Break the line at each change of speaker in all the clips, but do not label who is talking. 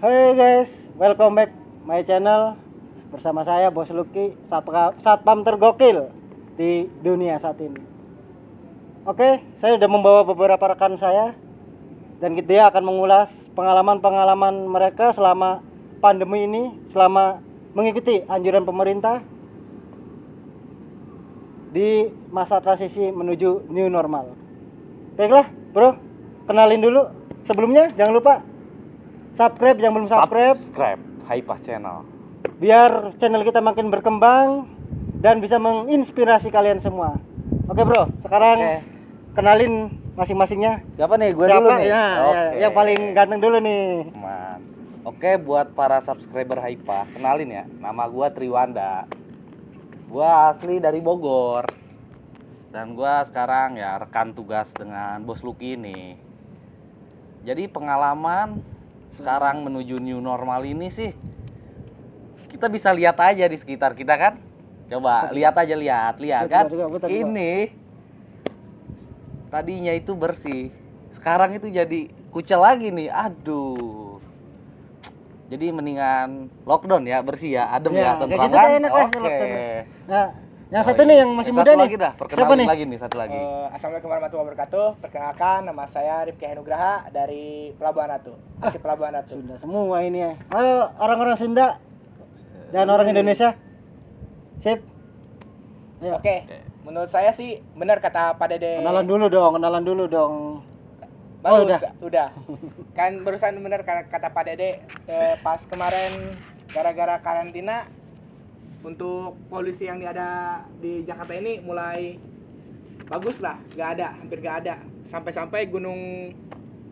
Hey guys, welcome back my channel. Bersama saya Bos Lucky, satpam tergokil di dunia saat ini. Oke, saya sudah membawa beberapa rekan saya dan dia akan mengulas pengalaman-pengalaman mereka selama pandemi ini, selama mengikuti anjuran pemerintah di masa transisi menuju new normal. Baiklah, bro, kenalin dulu. Sebelumnya jangan lupa subscribe yang belum subscribe.
Subscribe Haipah Channel.
Biar channel kita makin berkembang dan bisa menginspirasi kalian semua. Oke bro, sekarang kenalin masing-masingnya.
Siapa nih? Gue dulu nih.
Yang paling ganteng dulu nih.
Man. Oke, buat para subscriber Haipah, kenalin ya. Nama gue Triwanda. Gue asli dari Bogor. Dan gue sekarang ya rekan tugas dengan Bos Lucky ini. Jadi pengalaman sekarang menuju new normal ini sih kita bisa lihat aja di sekitar kita kan. Coba lihat kan.
Betul.
Ini tadinya itu bersih, sekarang itu jadi kucel lagi nih. Aduh. Jadi mendingan lockdown ya, bersih ya, adem ya, tentram
gitu
kan.
enak lah,
Oke.
lockdown. Nah, yang satu nih yang masih muda nih.
Lagi dah,
Siapa
perkenalin
nih?
lagi nih satu lagi.
Assalamualaikum warahmatullahi wabarakatuh. Perkenalkan, nama saya Rifki Henugraha dari Pelabuhan Ratu. Asli Pelabuhan Ratu.
Sunda semua ini ya. Halo orang-orang Sunda dan orang Indonesia. Sip. Ayo.
Oke, menurut saya sih benar kata Pak Dede.
Kenalan dulu dong.
Baru
udah.
udah. Kan barusan benar kata Pak Dede pas kemarin gara-gara karantina untuk polusi yang ada di Jakarta ini mulai bagus lah, hampir nggak ada. Sampai-sampai Gunung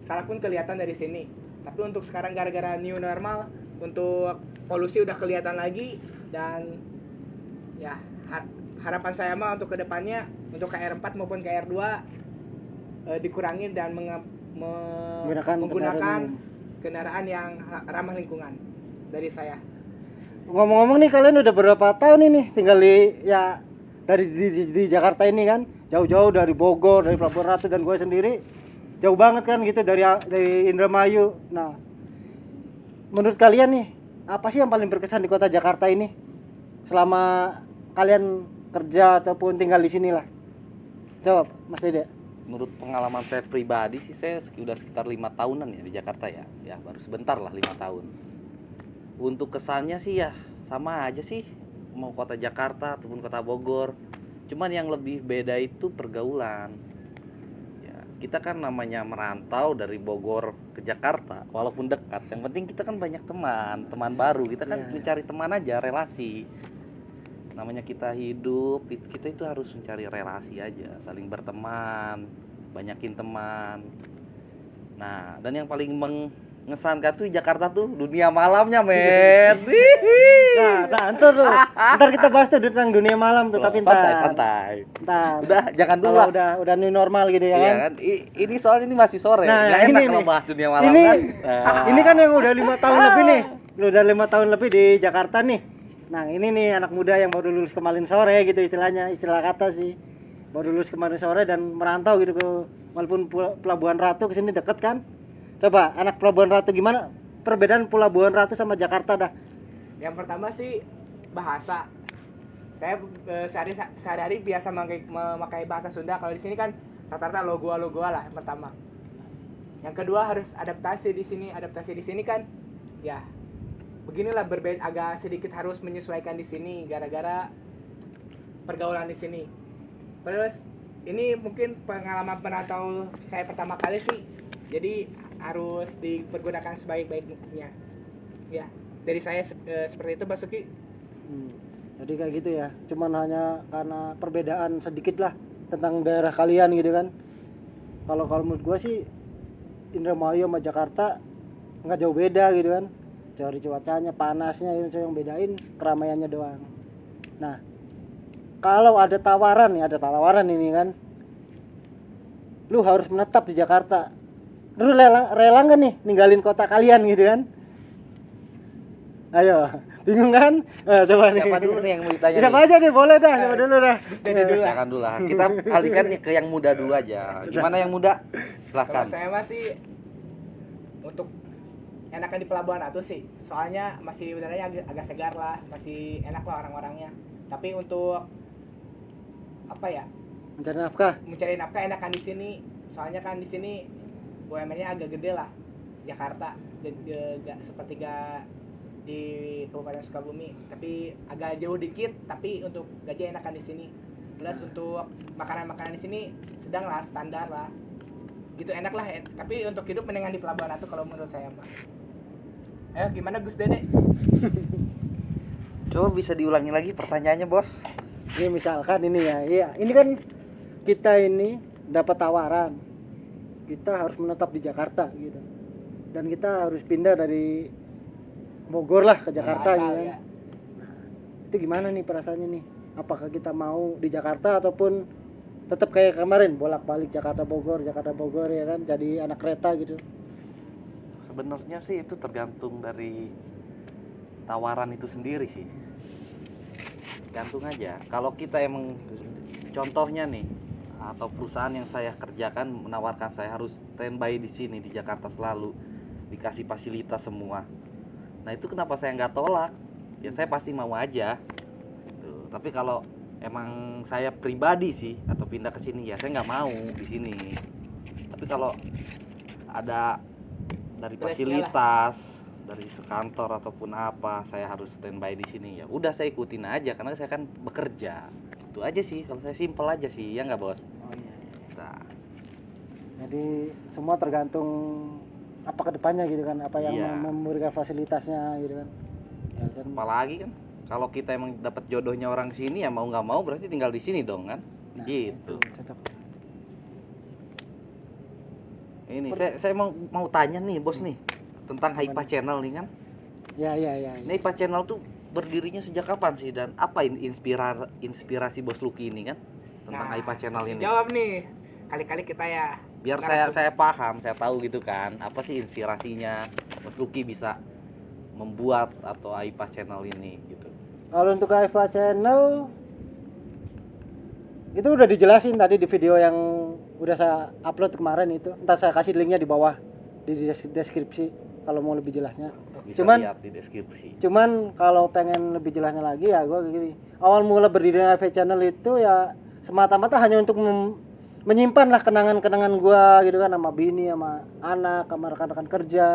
Salak pun kelihatan dari sini. Tapi untuk sekarang gara-gara new normal, untuk polusi udah kelihatan lagi dan ya harapan saya mah untuk kedepannya untuk KR4 maupun KR2 dikurangi dan menggunakan kendaraan yang ramah lingkungan dari saya.
Ngomong-ngomong nih, kalian udah berapa tahun ini tinggal di di Jakarta ini kan? Jauh-jauh dari Bogor, dari Pelabuhan Ratu, dan gue sendiri jauh banget kan gitu dari Indramayu. Nah, menurut kalian nih, apa sih yang paling berkesan di kota Jakarta ini selama kalian kerja ataupun tinggal di sini lah? Jawab, Mas Dede.
Menurut pengalaman saya pribadi sih, saya udah sekitar 5 tahunan ya di Jakarta ya. Ya baru sebentar lah 5 tahun. Untuk kesannya sih ya sama aja sih, mau kota Jakarta ataupun kota Bogor. Cuman yang lebih beda itu pergaulan. Ya, kita kan namanya merantau dari Bogor ke Jakarta, walaupun dekat. Yang penting kita kan banyak teman baru. Kita kan mencari teman aja, relasi. Namanya kita hidup, kita itu harus mencari relasi aja, saling berteman, banyakin teman. Nah, dan yang paling mengesankan tuh di Jakarta tuh dunia malamnya, men.
Ntar kita bahas tuh tentang dunia malam tuh, tapi
santai.
Ntar.
Udah, jangan dulu lah.
Udah new normal gitu ya
Iya
kan?
kan? Ini soalnya ini masih sore.
Nah,
Nggak enak kalau bahas dunia malam
ini,
kan.
Ini kan yang udah 5 tahun lebih nih. Udah 5 tahun lebih di Jakarta nih. Nah, ini nih anak muda yang baru lulus kemarin sore gitu istilahnya, istilah kata sih. Baru lulus kemarin sore dan merantau gitu ke walaupun Pelabuhan Ratu ke sini deket kan. Coba anak Pelabuhan Ratu gimana perbedaan Pelabuhan Ratu sama Jakarta dah?
Yang pertama sih bahasa. Saya sehari-hari biasa memakai bahasa Sunda. Kalau di sini kan rata-rata lo-gua lah yang pertama. Yang kedua harus adaptasi di sini. Adaptasi di sini kan ya beginilah, berbeda, agak sedikit harus menyesuaikan di sini gara-gara pergaulan di sini. Terus ini mungkin pengalaman perantau saya pertama kali sih. Jadi harus dipergunakan sebaik-baiknya. Ya, dari saya seperti itu, Mas Suki.
Jadi kayak gitu ya. Cuman hanya karena perbedaan sedikit lah tentang daerah kalian gitu kan. Kalau menurut gua sih Indramayu sama Jakarta nggak jauh beda gitu kan. Cari cuacanya, panasnya itu yang bedain, keramaiannya doang. Nah, kalau ada tawaran ini kan, lu harus menetap di Jakarta. Lu rela nggak nih ninggalin kota kalian gitu kan? Ayo, bingung kan? Coba nih.
Siapa dulu nih yang mau ditanya?
Siapa aja nih, boleh dah. Siapa dulu dah.
Jangan dulu lah. Kita alihkan ke yang muda dulu aja. Gimana yang muda? Silahkan.
Kalau saya masih untuk enakan di Pelabuhan Ratu sih, soalnya masih udaranya agak segar lah, masih enak lah orang-orangnya. Tapi untuk apa ya,
Mencari nafkah.
mencari nafkah enakan di sini, soalnya kan di sini UMR-nya agak gede lah. Jakarta gak seperti gak di Kabupaten Sukabumi, tapi agak jauh dikit, tapi untuk gaji enakan di sini. Plus untuk makanan-makanan di sini sedang lah, standar lah. Gitu enak lah, tapi untuk hidup mendingan di Pelabuhan Ratu kalau menurut saya mah. Ayo gimana Gus Dede?
Coba bisa diulangi lagi pertanyaannya, Bos.
Ini misalkan ini ya, iya, ini kan kita ini dapat tawaran, kita harus menetap di Jakarta gitu, dan kita harus pindah dari Bogor lah ke Jakarta gitu
Asal,
kan.
ya.
Itu gimana nih perasaannya nih? Apakah kita mau di Jakarta ataupun tetap kayak kemarin bolak-balik Jakarta Bogor ya kan, jadi anak kereta gitu.
Sebenarnya sih itu tergantung dari tawaran itu sendiri sih. Gantung aja. Kalau kita emang contohnya nih, atau perusahaan yang saya kerjakan menawarkan saya harus standby di sini di Jakarta selalu, dikasih fasilitas semua. Nah itu kenapa saya nggak tolak? Ya saya pasti mau aja. Tuh. Tapi kalau emang saya pribadi sih atau pindah ke sini ya saya nggak mau di sini. Tapi kalau ada dari
Plusnya
fasilitas dari sekantor ataupun apa saya harus standby di sini, ya udah saya ikutin aja karena saya kan bekerja. Itu aja sih, kalau saya simpel aja sih, ya nggak Bos?
Oh iya.
Nah,
Jadi semua tergantung apa kedepannya gitu kan, apa yang
Iya.
memberikan fasilitasnya gitu kan. Ya kan.
apalagi kan kalau kita emang dapat jodohnya orang sini ya mau nggak mau berarti tinggal di sini dong kan?
Nah,
Gitu.
itu cocok.
Ini saya mau tanya nih Bos nih tentang Haipa Channel nih kan.
Ya.
Ini Haipa Channel tuh berdirinya sejak kapan sih dan apa inspirasi Bos Lucky ini kan tentang Haipa Channel
kasih
ini?
Jawab nih. Kali-kali kita ya.
Biar saya paham, saya tahu gitu kan apa sih inspirasinya Bos Lucky bisa membuat atau Haipa Channel ini gitu.
Kalau untuk Haipa Channel itu udah dijelasin tadi di video yang udah saya upload kemarin itu. Ntar saya kasih linknya di bawah di deskripsi kalau mau lebih jelasnya.
Bisa
Cuman
lihat di deskripsi.
kalau pengen lebih jelasnya lagi ya gue gini. Awal mula berdirinya Haipa Channel itu ya semata-mata hanya untuk menyimpan lah kenangan-kenangan gue gitu kan, sama bini, sama anak, sama rekan-rekan kerja.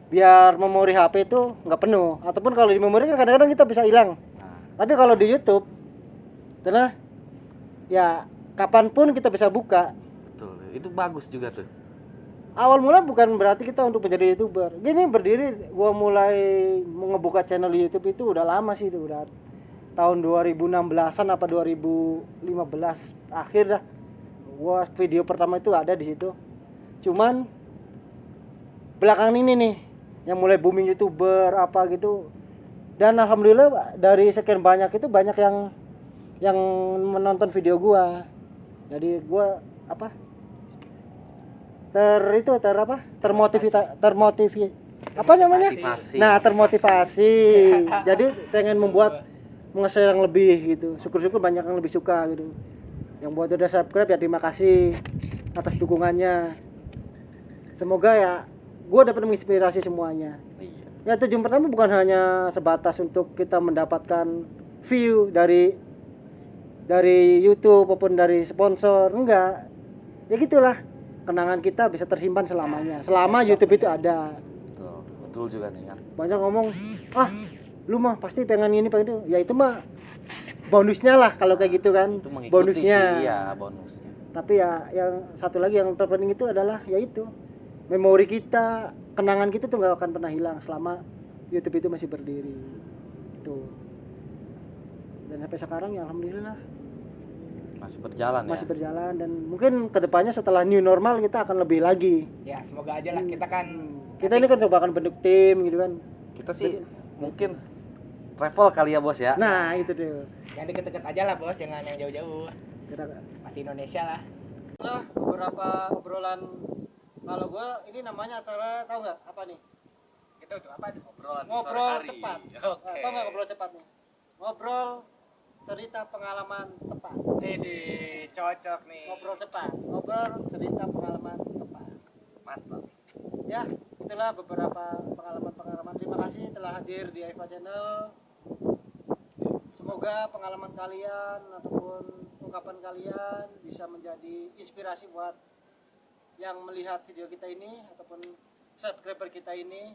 Biar memori HP itu nggak penuh. Ataupun kalau di memori kan kadang-kadang kita bisa hilang.
Nah,
Tapi kalau di YouTube, itulah ya kapanpun kita bisa buka.
betul. Itu bagus juga tuh.
Awal mula bukan berarti kita untuk menjadi YouTuber. Gini berdiri, gua mulai ngebuka channel YouTube itu udah lama sih, itu udah tahun 2016-an apa 2015 akhir dah. Gua video pertama itu ada di situ. Cuman belakangan ini nih yang mulai booming YouTuber apa gitu. Dan alhamdulillah dari sekian banyak itu banyak yang menonton video gua. Jadi gua termotivasi apa namanya?
Motivasi.
Nah, termotivasi. Jadi pengen membuat nge-share yang lebih gitu. Syukur-syukur banyak yang lebih suka gitu. Yang buat udah subscribe ya terima kasih atas dukungannya. Semoga ya gua dapat menginspirasi semuanya.
Iya.
Ya tujuan pertama bukan hanya sebatas untuk kita mendapatkan view dari YouTube maupun dari sponsor, enggak. Ya gitulah. Kenangan kita bisa tersimpan selamanya. Selama YouTube itu ada.
Betul juga nih kan.
Banyak ngomong, "Ah, lu mah pasti pengen ini, pengen itu." Ya itu mah bonusnya lah kalau kayak gitu kan.
Itu mengikuti
Bonusnya.
sih, iya, bonusnya.
Tapi ya yang satu lagi yang terpenting itu adalah yaitu memori kita, kenangan kita tuh nggak akan pernah hilang selama YouTube itu masih berdiri. Tuh. Dan sampai sekarang ya alhamdulillah
Masih berjalan ya.
masih berjalan, dan mungkin kedepannya setelah new normal kita akan lebih lagi.
Ya semoga aja lah, kita kan
Kita ini kan coba akan bentuk tim gitu kan.
Kita sih mungkin travel kali ya Bos ya.
Nah itu deh.
yang deket-deket aja lah bos, jangan yang jauh-jauh.
Kita
Masih Indonesia lah.
beberapa obrolan. Kalau gua ini namanya acara tahu nggak apa nih?
Itu tuh apa tuh?
Ngobrol cepat. Tahu nggak ngobrol cepat nih? Ngobrol cerita pengalaman tepat.
Ini cocok nih.
Ngobrol cepat. Ngobrol cerita pengalaman tepat.
Mantap.
Ya, itulah beberapa pengalaman-pengalaman. Terima kasih telah hadir di Aifa Channel. Semoga pengalaman kalian ataupun ungkapan kalian bisa menjadi inspirasi buat yang melihat video kita ini ataupun subscriber kita ini.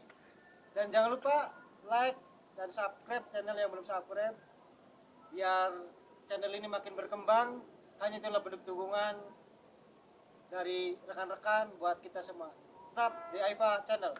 Dan jangan lupa like dan subscribe channel yang belum subscribe biar channel ini makin berkembang. Hanya itulah bentuk dukungan dari rekan-rekan buat kita semua. Tetap di Aifa Channel.